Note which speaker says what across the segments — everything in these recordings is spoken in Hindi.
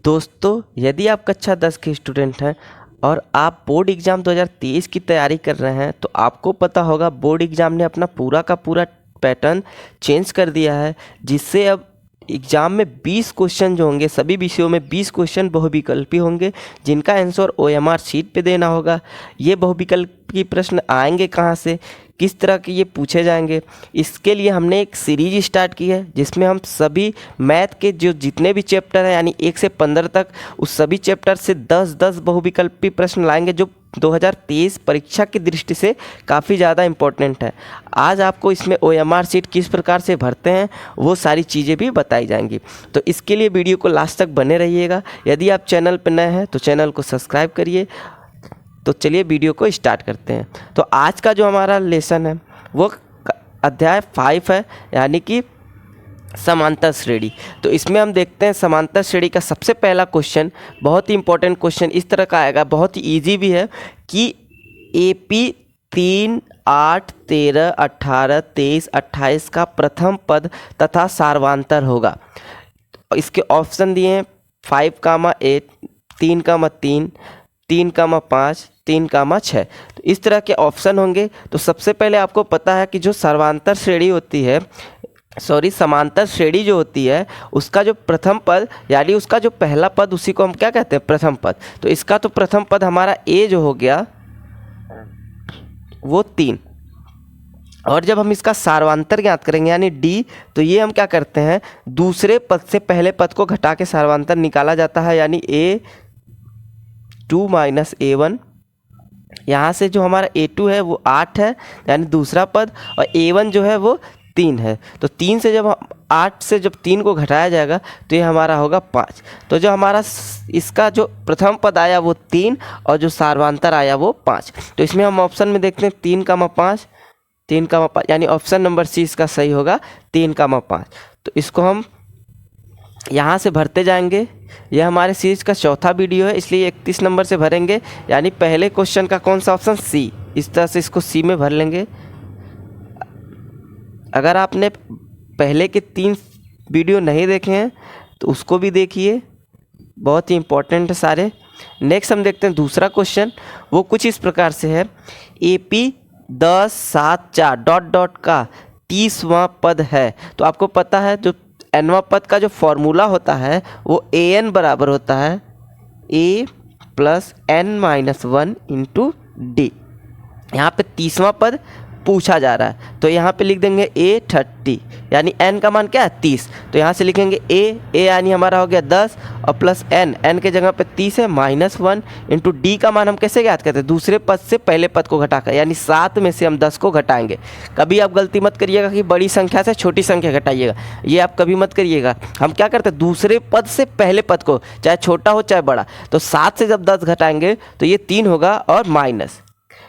Speaker 1: दोस्तों, यदि आप कक्षा 10 के स्टूडेंट हैं और आप बोर्ड एग्ज़ाम 2023 की तैयारी कर रहे हैं तो आपको पता होगा बोर्ड एग्ज़ाम ने अपना पूरा का पूरा पैटर्न चेंज कर दिया है, जिससे अब एग्ज़ाम में 20 क्वेश्चन जो होंगे, सभी विषयों में 20 क्वेश्चन बहुविकल्पी होंगे, जिनका आंसर OMR शीट पे देना होगा। ये बहुविकल्पी प्रश्न आएंगे कहाँ से, किस तरह के ये पूछे जाएंगे, इसके लिए हमने एक सीरीज स्टार्ट की है जिसमें हम सभी मैथ के जो जितने भी चैप्टर हैं यानी 1 से 15 तक, उस सभी चैप्टर से 10-10 बहुविकल्पी प्रश्न लाएंगे जो 2023 परीक्षा की दृष्टि से काफ़ी ज़्यादा इम्पोर्टेंट है। आज आपको इसमें OMR शीट किस प्रकार से भरते हैं वो सारी चीज़ें भी बताई जाएंगी, तो इसके लिए वीडियो को लास्ट तक बने रहिएगा। यदि आप चैनल पर नए हैं तो चैनल को सब्सक्राइब करिए। तो चलिए वीडियो को स्टार्ट करते हैं। तो आज का जो हमारा लेसन है वो अध्याय 5 है, यानी कि समांतर श्रेणी। तो इसमें हम देखते हैं समांतर श्रेणी का सबसे पहला क्वेश्चन, बहुत ही इंपॉर्टेंट क्वेश्चन इस तरह का आएगा, बहुत ही इजी भी है कि AP 3, 8, 13, 18, 23, 28 का प्रथम पद तथा सार्वधातुक होगा। इसके ऑप्शन दिए हैं 5, 8, 3, 3, 5, 3, 6। तो इस तरह के ऑप्शन होंगे। तो सबसे पहले आपको पता है कि जो समांतर श्रेणी होती है, समांतर श्रेणी जो होती है, उसका जो प्रथम पद यानी उसका जो पहला पद, उसी को हम क्या कहते हैं, प्रथम पद। तो इसका तो प्रथम पद हमारा A जो हो गया वो 3, और जब हम इसका सार्वधातुक ज्ञात करेंगे यानी D, तो ये हम क्या करते हैं, दूसरे पद से पहले पद को घटा के सार्वधातुक निकाला जाता है, यानी A2 - A1। यहाँ से जो हमारा A2 है वो 8 है यानी दूसरा पद, और A1 जो है वो 3 है। तो 3 से जब 8 से जब 3 को घटाया जाएगा तो ये हमारा होगा 5। तो जो हमारा इसका जो प्रथम पद आया वो 3 और जो सार्वधातुक आया वो 5। तो इसमें हम ऑप्शन में देखते हैं 3, 5 यानी ऑप्शन नंबर C इसका सही होगा, 3, 5। तो इसको हम यहाँ से भरते जाएंगे। यह हमारे सीरीज का चौथा वीडियो है, इसलिए 31 नंबर से भरेंगे, यानी पहले क्वेश्चन का कौन सा ऑप्शन, C। इस तरह से इसको C में भर लेंगे। अगर आपने पहले के 3 वीडियो नहीं देखे हैं तो उसको भी देखिए, बहुत ही इंपॉर्टेंट है सारे। नेक्स्ट हम देखते हैं दूसरा क्वेश्चन, वो कुछ इस प्रकार से है। AP 10, 7, 4 ... का 30वां पद है। तो आपको पता है जो nवां पद का जो फॉर्मूला होता है वो AN बराबर होता है A + N - 1 × D। यहाँ पे 30वां पद पूछा जा रहा है, तो यहाँ पे लिख देंगे A30, यानी n का मान क्या है, 30। तो यहाँ से लिखेंगे A यानी हमारा हो गया 10 और प्लस n के जगह पे 30 है, -1 × D का मान हम कैसे ज्ञात करते हैं, दूसरे पद से पहले पद को घटाकर, यानी 7 में से हम 10 को घटाएंगे। कभी आप गलती मत करिएगा कि बड़ी संख्या से छोटी संख्या घटाइएगा, ये आप कभी मत करिएगा। हम क्या करते हैं, दूसरे पद से पहले पद को, चाहे छोटा हो चाहे बड़ा, तो 7 से जब 10 घटाएंगे तो ये 3 होगा, और माइनस,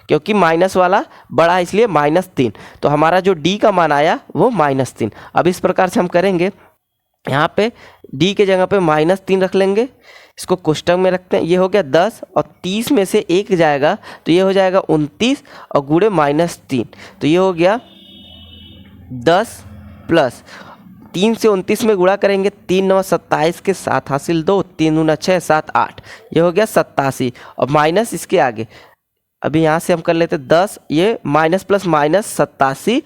Speaker 1: क्योंकि माइनस वाला बड़ा है इसलिए -3। तो हमारा जो D का मान आया वो -3। अब इस प्रकार से हम करेंगे, यहाँ पे D के जगह पे -3 रख लेंगे, इसको कोष्टक में रखते हैं। ये हो गया 10 और 30 में से 1 जाएगा तो ये हो जाएगा 29 और गुणे -3, तो ये हो गया 10 प्लस 3 से 29 में गुणा करेंगे, 3 9 27 के 7 हासिल 2, 3 दूना 6, 7 8, ये हो गया 87, और माइनस इसके आगे। अभी यहाँ से हम कर लेते 10, ये माइनस प्लस माइनस 87।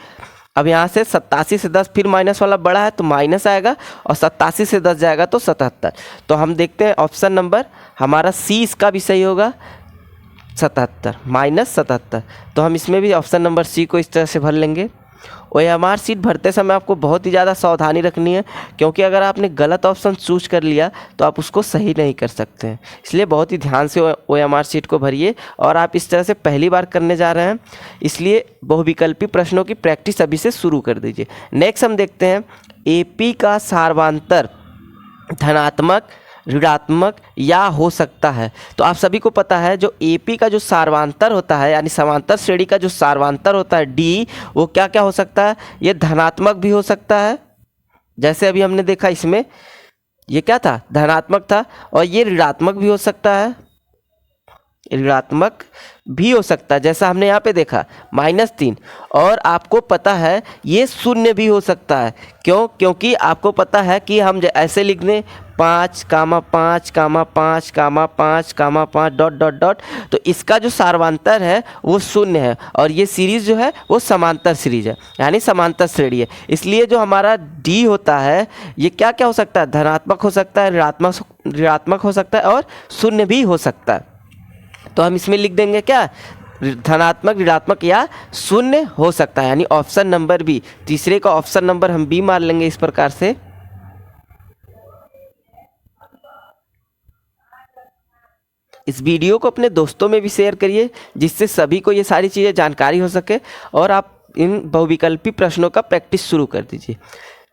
Speaker 1: अब यहाँ से 87 से 10 फिर माइनस वाला बड़ा है तो माइनस आएगा, और 87 से 10 जाएगा तो 77। तो हम देखते हैं ऑप्शन नंबर हमारा C इसका भी सही होगा, 77 -77। तो हम इसमें भी ऑप्शन नंबर C को इस तरह से भर लेंगे। OMR शीट भरते समय आपको बहुत ही ज़्यादा सावधानी रखनी है, क्योंकि अगर आपने गलत ऑप्शन चूज कर लिया तो आप उसको सही नहीं कर सकते हैं। इसलिए बहुत ही ध्यान से OMR शीट को भरिए, और आप इस तरह से पहली बार करने जा रहे हैं, इसलिए बहुविकल्पी प्रश्नों की प्रैक्टिस अभी से शुरू कर दीजिए। नेक्स्ट हम देखते हैं AP का सार्वधातुक धनात्मक, ऋणात्मक या हो सकता है। तो आप सभी को पता है जो AP का जो सार्वधातुक होता है, यानी समांतर श्रेणी का जो सार्वधातुक होता है D, वो क्या क्या हो सकता है, ये धनात्मक भी हो सकता है, जैसे अभी हमने देखा इसमें ये क्या था, धनात्मक था, और ये ऋणात्मक भी हो सकता है, ऋणात्मक भी हो सकता है, जैसा हमने यहाँ पे देखा -3। और आपको पता है ये शून्य भी हो सकता है। क्यों? क्योंकि आपको पता है कि हम ऐसे लिख दें 5 कामा 5 कामा 5 कामा 5 कामा 5 डॉट डॉट डॉट। तो इसका जो सार्वंतर है वो शून्य है और ये सीरीज जो है वो समांतर सीरीज है, यानी समांतर श्रेणी है। इसलिए जो हमारा डी होता है ये क्या क्या हो सकता है, धनात्मक हो सकता है, ऋणात्मक हो सकता है और शून्य भी हो सकता है। तो हम इसमें लिख देंगे क्या, धनात्मक, ऋणात्मक या शून्य हो सकता है, यानी ऑप्शन नंबर बी। तीसरे का ऑप्शन नंबर हम बी मान लेंगे इस प्रकार से। इस वीडियो को अपने दोस्तों में भी शेयर करिए जिससे सभी को ये सारी चीज़ें जानकारी हो सके और आप इन बहुविकल्पी प्रश्नों का प्रैक्टिस शुरू कर दीजिए।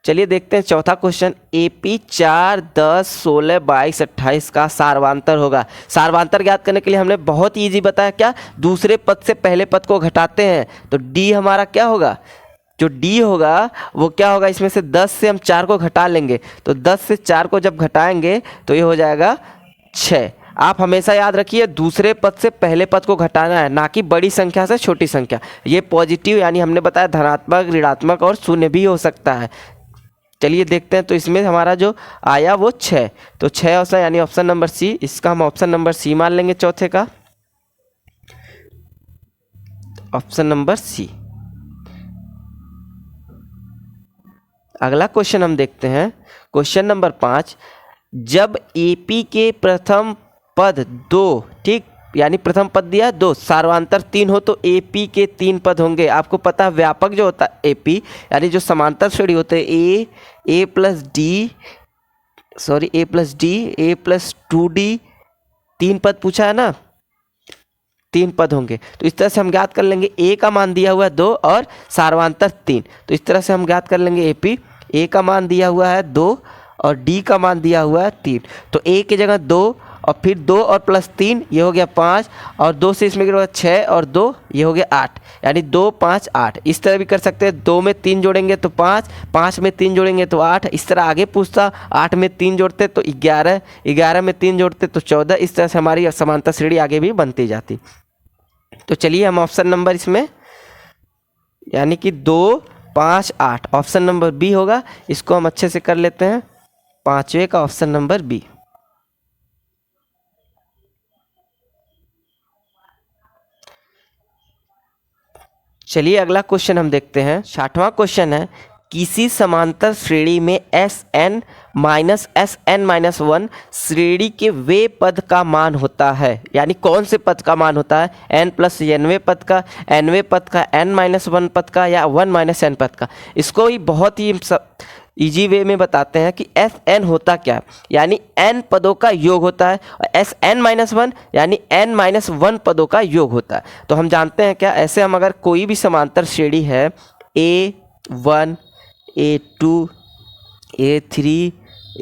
Speaker 1: चलिए देखते हैं चौथा क्वेश्चन। AP 4, 10, 16, 22, 28 का सार्वंतर होगा। सार्वंतर ज्ञात करने के लिए हमने बहुत इजी बताया, क्या, दूसरे पद से पहले पद को घटाते हैं। तो D हमारा क्या होगा, जो D होगा वो क्या होगा, इसमें से 10 से हम 4 को घटा लेंगे। तो 10 से 4 को जब घटाएंगे तो ये हो जाएगा 6। आप हमेशा याद रखिए दूसरे पद से पहले पद को घटाना है, ना कि बड़ी संख्या से छोटी संख्या। ये पॉजिटिव यानी हमने बताया धनात्मक, ऋणात्मक और शून्य भी हो सकता है। चलिए देखते हैं। तो इसमें हमारा जो आया वो 6, तो 6 ऑप्शन यानी ऑप्शन नंबर सी। इसका हम ऑप्शन नंबर सी मान लेंगे चौथे का, ऑप्शन नंबर सी। अगला क्वेश्चन हम देखते हैं, क्वेश्चन नंबर 5। जब AP के प्रथम पद 2, ठीक, यानी प्रथम पद दिया 2, सार्वंतर 3 हो तो AP के 3 पद होंगे। आपको पता है व्यापक जो होता है AP, यानी जो समांतर श्रेणी होते हैं A plus D, A plus 2D, 3 पद पूछा है ना, 3 पद होंगे। तो इस तरह से हम ज्ञात कर लेंगे। A का मान दिया हुआ है 2 और सार्वंतर 3, तो इस तरह से हम ज्ञात कर लेंगे AP। A का मान दिया हुआ है 2 और D का मान दिया हुआ है 3, तो A की जगह 2 और फिर 2 और प्लस 3 ये हो गया 5 और 2 से इसमें 6 और 2 ये हो गया 8, यानी 2 5 8। इस तरह भी कर सकते हैं, 2 में 3 जोड़ेंगे तो 5, 5 में 3 जोड़ेंगे तो 8। इस तरह आगे पूछता, 8 में 3 जोड़ते तो 11, 11 में 3 जोड़ते तो 14। इस तरह से हमारी समांतर श्रेणी आगे भी बनती जाती। तो चलिए हम ऑप्शन नंबर इसमें यानी कि 2 5 8 ऑप्शन नंबर बी होगा। इसको हम अच्छे से कर लेते हैं, पांचवे का ऑप्शन नंबर बी। चलिए अगला क्वेश्चन हम देखते हैं। 60वां क्वेश्चन है, किसी समांतर श्रेणी में Sn माइनस Sn-1 श्रेणी के वे पद का मान होता है। यानी कौन से पद का मान होता है, n प्लस nवें पद का, nवें पद का, n-1 पद का या 1 n पद का। इसको ही बहुत ही इजी वे में बताते हैं कि Sn होता क्या है, यानी n पदों का योग होता है, और Sn-1 यानी n-1 पदों का योग होता है। तो हम जानते हैं क्या, ऐसे हम अगर कोई भी समांतर श्रेणी है A1 A2 A3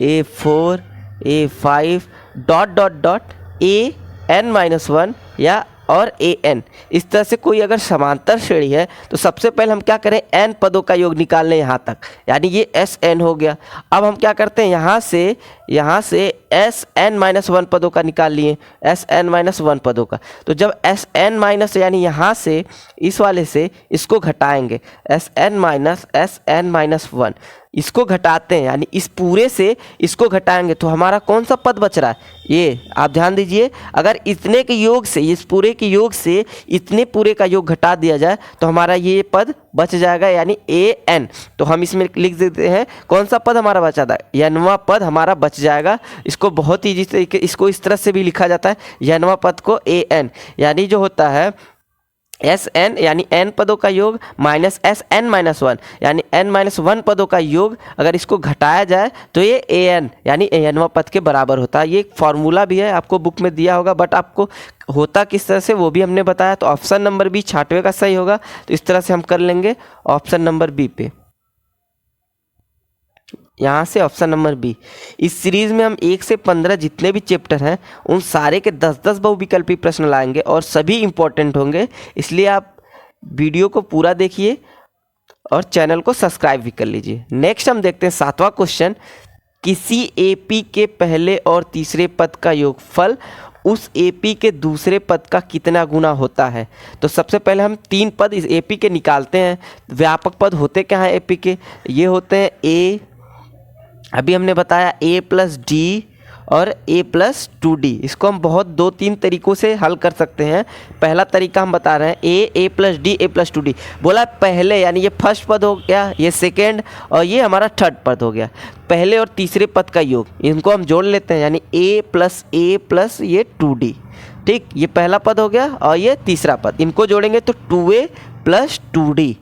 Speaker 1: A4 A5 dot dot dot An-1 या और An, इस तरह से कोई अगर समांतर श्रेणी है तो सबसे पहले हम क्या करें, n पदों का योग निकाल लें यहाँ तक, यानी ये Sn हो गया। अब हम क्या करते हैं, यहाँ से Sn-1 पदों का निकाल लिए, Sn-1 पदों का। तो जब Sn- यानी यहाँ से इस वाले से इसको घटाएंगे, Sn-1 इसको घटाते हैं, यानी इस पूरे से इसको घटाएंगे तो हमारा कौन सा पद बच रहा है, ये आप ध्यान दीजिए। अगर इतने के योग से, इस पूरे के योग से इतने पूरे का योग घटा दिया जाए तो हमारा ये पद बच जाएगा, यानी An। तो हम इसमें लिख देते हैं कौन सा पद हमारा बचा था, nवां पद हमारा बच जाएगा। इसको बहुत ईजी तरीके, इसको इस तरह से भी लिखा जाता है, nवां पद को An, यानी जो होता है Sn यानी n पदों का योग माइनस Sn-1 यानी n-1 पदों का योग, अगर इसको घटाया जाए तो ये An यानी nवां पद के बराबर होता है। ये एक फॉर्मूला भी है, आपको बुक में दिया होगा, बट आपको होता किस तरह से वो भी हमने बताया। तो ऑप्शन नंबर बी 66वें का सही होगा। तो इस तरह से हम कर लेंगे ऑप्शन नंबर बी पे, यहाँ से ऑप्शन नंबर बी। इस सीरीज में हम 1 से 15 जितने भी चैप्टर हैं उन सारे के 10-10 बहुविकल्पी प्रश्न लाएंगे और सभी इंपॉर्टेंट होंगे, इसलिए आप वीडियो को पूरा देखिए और चैनल को सब्सक्राइब भी कर लीजिए। नेक्स्ट हम देखते हैं 7वां क्वेश्चन, किसी AP के पहले और तीसरे पद का योगफल उस AP के दूसरे पद का कितना गुना होता है। तो सबसे पहले हम 3 पद इस AP के निकालते हैं। व्यापक पद होते क्या हैं AP के, ये होते हैं A अभी हमने बताया a प्लस डी और a प्लस 2d, इसको हम बहुत 2-3 तरीक़ों से हल कर सकते हैं। पहला तरीका हम बता रहे हैं a plus D a plus 2d। बोला पहले यानी ये फर्स्ट पद हो गया, ये सेकेंड, और ये हमारा थर्ड पद हो गया। पहले और तीसरे पद का योग, इनको हम जोड़ लेते हैं, यानी a प्लस ये 2d। ठीक, ये पहला पद हो गया और ये तीसरा पद, इनको जोड़ेंगे तो 2a प्लस 2d।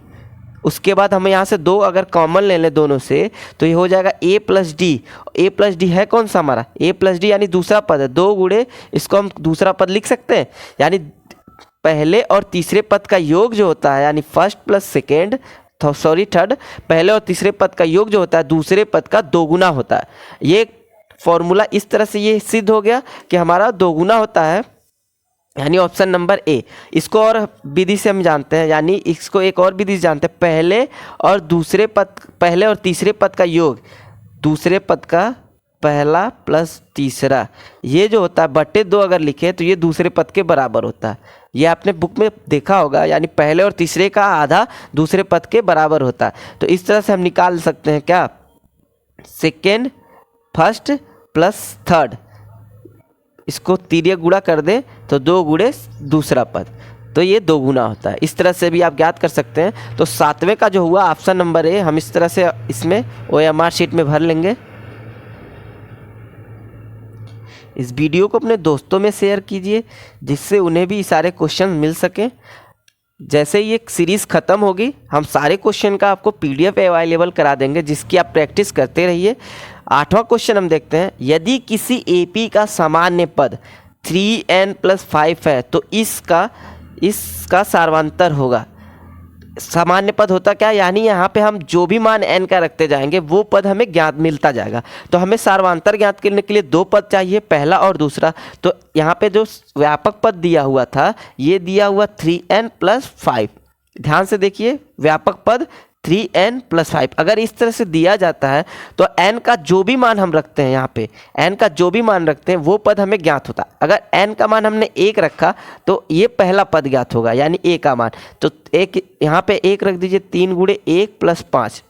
Speaker 1: उसके बाद हमें यहाँ से 2 अगर कॉमन ले लें दोनों से तो ये हो जाएगा a plus D. a plus D है कौन सा हमारा, a प्लस डी यानी दूसरा पद है, 2 गुणे इसको हम दूसरा पद लिख सकते हैं, यानी पहले और तीसरे पद का योग जो होता है, यानी फर्स्ट प्लस सेकेंड थर्ड, पहले और तीसरे पद का योग जो होता है दूसरे पद का दोगुना होता है। ये फॉर्मूला इस तरह से ये सिद्ध हो गया कि हमारा दोगुना होता है, यानी ऑप्शन नंबर ए। इसको और विधि से हम जानते हैं, यानी इसको एक और विधि से जानते हैं, पहले और तीसरे पद का योग, दूसरे पद का पहला प्लस तीसरा, ये जो होता है बटे 2 अगर लिखे तो ये दूसरे पद के बराबर होता है। ये आपने बुक में देखा होगा, यानी पहले और तीसरे का आधा दूसरे पद के बराबर होता है। तो इस तरह से हम निकाल सकते हैं क्या, सेकेंड फर्स्ट प्लस थर्ड, इसको तिर्यक गुणा कर दें तो 2 गुणे दूसरा पद, तो ये 2 गुना होता है। इस तरह से भी आप ज्ञात कर सकते हैं। तो 7वें का जो हुआ ऑप्शन नंबर ए, हम इस तरह से इसमें OMR शीट में भर लेंगे। इस वीडियो को अपने दोस्तों में शेयर कीजिए जिससे उन्हें भी सारे क्वेश्चन मिल सकें। जैसे ही ये सीरीज़ ख़त्म होगी हम सारे क्वेश्चन का आपको PDF अवेलेबल करा देंगे, जिसकी आप प्रैक्टिस करते रहिए। 8वां क्वेश्चन हम देखते हैं, यदि किसी AP का सामान्य पद 3n + 5 है तो इसका सार्वंतर होगा। सामान्य पद होता क्या, यानी यहाँ पे हम जो भी मान n का रखते जाएंगे वो पद हमें ज्ञात मिलता जाएगा। तो हमें सार्वंतर ज्ञात करने के लिए 2 पद चाहिए, पहला और दूसरा। तो यहाँ पे जो व्यापक पद दिया हुआ था ये दिया हुआ 3n + 5। ध्यान से देखिए, व्यापक पद 3n + 5 अगर इस तरह से दिया जाता है तो n का जो भी मान हम रखते हैं, यहाँ पे n का जो भी मान रखते हैं वो पद हमें ज्ञात होता है। अगर n का मान हमने 1 रखा तो ये पहला पद ज्ञात होगा, यानी a का मान। तो एक यहाँ पे 1 रख दीजिए, 3 गुणे 1 + 5,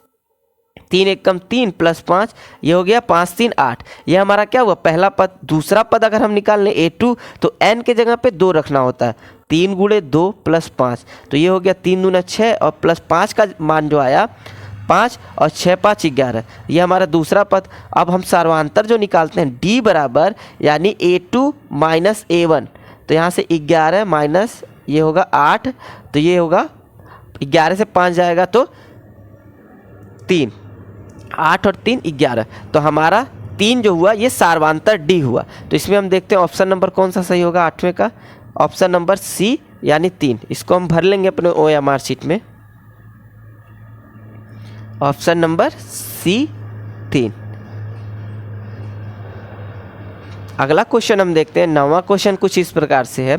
Speaker 1: 3 एकम 3 + 5, ये हो गया 5 3 8। ये हमारा क्या हुआ, पहला पद। दूसरा पद अगर हम निकाल लें a2 तो n के जगह पे 2 रखना होता है, 3 गुणे 2 + 5, तो ये हो गया 3 दूना 6 और प्लस 5 का मान जो आया 5 और 6 5 11, ये हमारा दूसरा पद। अब हम सार्वंतर जो निकालते हैं d बराबर, यानी a2 माइनस a1, तो यहाँ से 11 माइनस ये होगा 8, तो ये होगा 11 से 5 जाएगा तो 3, 8 और 3 11, तो हमारा 3 जो हुआ ये सार्वंतर D हुआ। तो इसमें हम देखते हैं ऑप्शन नंबर कौन सा सही होगा 8वें का, ऑप्शन नंबर सी यानी 3। इसको हम भर लेंगे अपने OMR शीट में, ऑप्शन नंबर सी 3। अगला क्वेश्चन हम देखते हैं, 9वां क्वेश्चन कुछ इस प्रकार से है,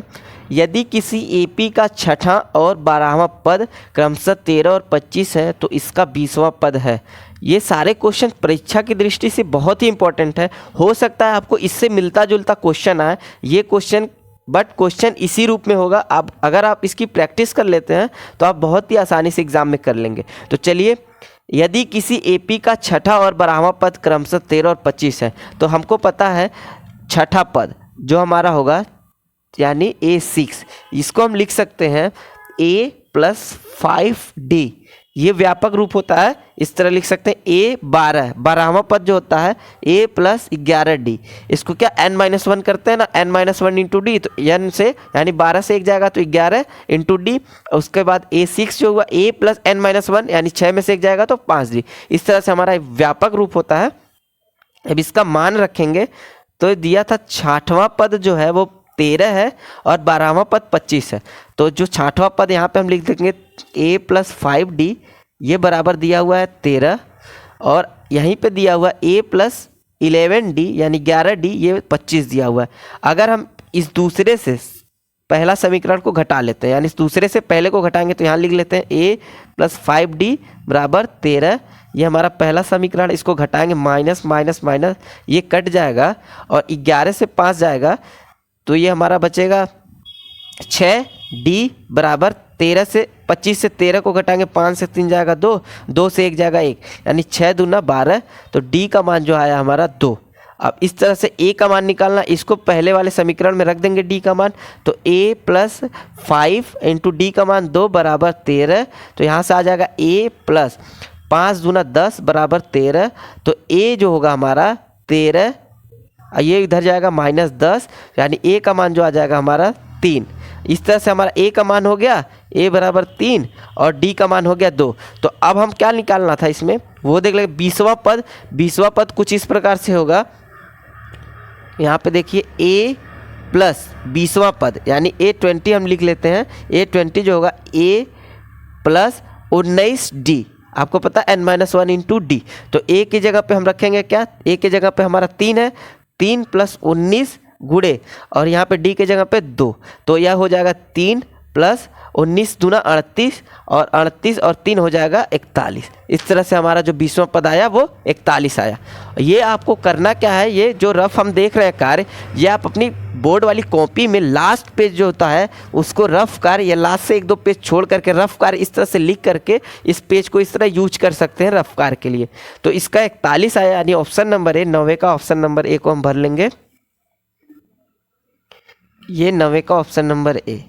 Speaker 1: यदि किसी AP का 6वां और 12वां पद क्रमशः 13 और 25 है तो इसका 20वां पद है। ये सारे क्वेश्चन परीक्षा की दृष्टि से बहुत ही इंपॉर्टेंट है। हो सकता है आपको इससे मिलता जुलता क्वेश्चन आए ये क्वेश्चन, बट क्वेश्चन इसी रूप में होगा। आप अगर आप इसकी प्रैक्टिस कर लेते हैं तो आप बहुत ही आसानी से एग्जाम में कर लेंगे। तो चलिए, यदि किसी AP का 6वां और 12वां पद क्रमशः 13 और 25 है तो हमको पता है 6वां पद जो हमारा होगा यानी A6, इसको हम लिख सकते हैं A + 5D। ये व्यापक रूप होता है, इस तरह लिख सकते हैं A12, 12वां पद जो होता है A + 11D। इसको क्या n-1 करते हैं ना, n-1 × D, तो n से यानी 12 से 1 जाएगा तो 11 × D। उसके बाद A6 जो हुआ A + n-1 यानी 6 में से 1 जाएगा तो 5D। इस तरह से हमारा व्यापक रूप होता है। अब इसका मान रखेंगे तो दिया था 6वां पद जो है वो 13 है और 12वां पद 25 है। तो जो 6वां पद यहाँ पे हम लिख देंगे A + 5D, ये बराबर दिया हुआ है 13, और यहीं पे दिया हुआ A + 11D यानी 11D, ये 25 दिया हुआ है। अगर हम इस दूसरे से पहला समीकरण को घटा लेते हैं, यानी इस दूसरे से पहले को घटाएंगे तो यहाँ लिख लेते हैं A + 5D बराबर 13, ये हमारा पहला समीकरण। इसको घटाएंगे माइनस माइनस माइनस, ये कट जाएगा और 11 से 5 जाएगा तो ये हमारा बचेगा 6D बराबर 13 से 25 से 13 को घटाएंगे, 5 से 3 जाएगा 2, 2 से 1 जाएगा 1, यानी 6 दूना 12। तो डी का मान जो आया हमारा 2। अब इस तरह से ए का मान निकालना, इसको पहले वाले समीकरण में रख देंगे डी का मान। तो ए प्लस 5 इंटू डी का मान 2 बराबर 13। तो यहाँ से आ जाएगा ए प्लस 5 दूना 10 बराबर 13। तो ए जो होगा हमारा 13, ये इधर जाएगा -10, यानी ए का मान जो आ जाएगा हमारा 3। इस तरह से हमारा ए का मान हो गया ए बराबर 3 और डी का मान हो गया 2। तो अब हम क्या निकालना था इसमें वो देख लेंगे। 20वां पद कुछ इस प्रकार से होगा, यहाँ पे देखिए ए प्लस 20वां पद यानी A20 हम लिख लेते हैं। A20 जो होगा ए प्लस 19 डी, आपको पता है n-1 इंटू डी। तो ए की जगह पे हम रखेंगे क्या, ए की जगह पे हमारा 3 है, 3 प्लस 19 गुणे और यहाँ पे डी के जगह पे 2। तो यह हो जाएगा 3 प्लस 19 दूना 38 और 38 और 3 हो जाएगा 41। इस तरह से हमारा जो 20वां पद आया वो 41 आया। ये आपको करना क्या है, ये जो रफ हम देख रहे हैं कार्य, ये आप अपनी बोर्ड वाली कॉपी में लास्ट पेज जो होता है उसको रफ कार्य या लास्ट से 1-2 पेज छोड़ करके रफ कार्य इस तरह से लिख करके इस पेज को इस तरह यूज कर सकते हैं रफ कार्य के लिए। तो इसका 41 आया, यानी ऑप्शन नंबर ए, 9वें का ऑप्शन नंबर ए को हम भर लेंगे। ये 9वें का ऑप्शन नंबर ए।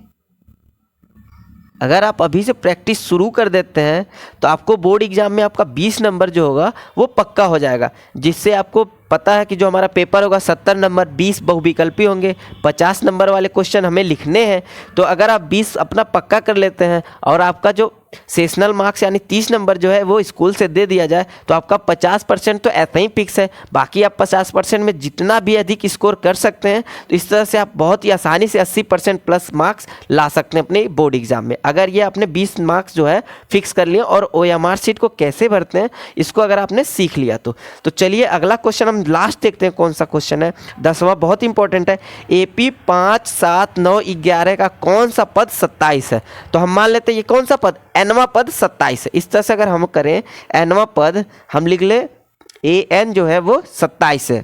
Speaker 1: अगर आप अभी से प्रैक्टिस शुरू कर देते हैं तो आपको बोर्ड एग्जाम में आपका 20 नंबर जो होगा वो पक्का हो जाएगा, जिससे आपको पता है कि जो हमारा पेपर होगा 70 नंबर, 20 बहुविकल्पी होंगे, 50 नंबर वाले क्वेश्चन हमें लिखने हैं। तो अगर आप 20 अपना पक्का कर लेते हैं और आपका जो सेशनल मार्क्स यानी 30 नंबर जो है वो स्कूल से दे दिया जाए तो आपका 50% तो ऐसा ही फिक्स है। बाकी आप 50% में जितना भी अधिक स्कोर कर सकते हैं। तो इस तरह से आप बहुत ही आसानी से 80% प्लस मार्क्स ला सकते हैं अपने बोर्ड एग्जाम में, अगर ये आपने 20 मार्क्स जो है फिक्स कर लिए। और OMR शीट को कैसे भरते हैं इसको अगर आपने सीख लिया तो चलिए अगला क्वेश्चन हम लास्ट देखते हैं कौन सा क्वेश्चन है। 10वां बहुत इंपॉर्टेंट है। AP 5, 7, 9, 11 का कौन सा पद 27 है। तो हम मान लेते हैं ये कौन सा पद, nवां पद 27 है। इस तरह से अगर हम करें nवां पद हम लिख ले an जो है वो 27 है।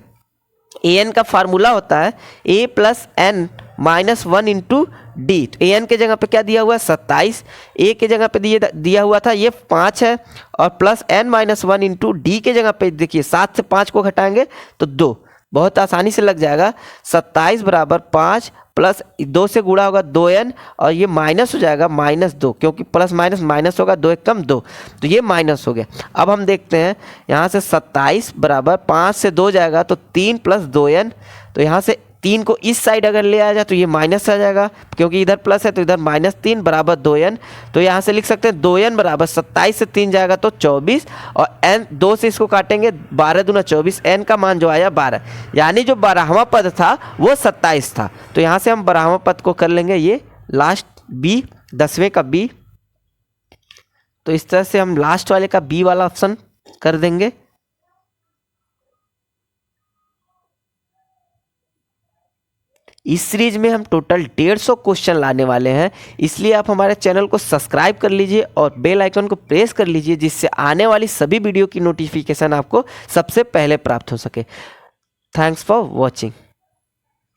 Speaker 1: an का फार्मूला होता है a plus n minus 1 into D. तो an के जगह पे क्या दिया हुआ है 27, a के जगह पे दिया हुआ था ये 5 है और plus n minus 1 into D के जगह पे देखिए 7 से 5 को घटाएंगे तो 2, बहुत आसानी से लग जाएगा। 27 बराबर 5 प्लस 2 से गुणा होगा 2n और ये माइनस हो जाएगा -2, क्योंकि प्लस माइनस माइनस होगा, 2 एकम 2, तो ये माइनस हो गया। अब हम देखते हैं यहाँ से 27 बराबर 5 से 2 जाएगा तो 3 प्लस 2n। तो यहाँ से 3 को इस साइड अगर ले आया जाए तो ये माइनस आ जाएगा, क्योंकि इधर प्लस है तो इधर -3 बराबर 2n। तो यहाँ से लिख सकते हैं 2n बराबर 27 से 3 जाएगा तो 24 और n 2 से इसको काटेंगे 12 दूना 24, n का मान जो आया 12, यानी जो 12वां पद था वो 27 था। तो यहाँ से हम 12वां पद को कर लेंगे ये लास्ट बी, 10वें का बी। तो इस तरह से हम लास्ट वाले का बी वाला ऑप्शन कर देंगे। इस सीरीज में हम टोटल 150 क्वेश्चन लाने वाले हैं, इसलिए आप हमारे चैनल को सब्सक्राइब कर लीजिए और बेल आइकन को प्रेस कर लीजिए, जिससे आने वाली सभी वीडियो की नोटिफिकेशन आपको सबसे पहले प्राप्त हो सके। Thanks for watching.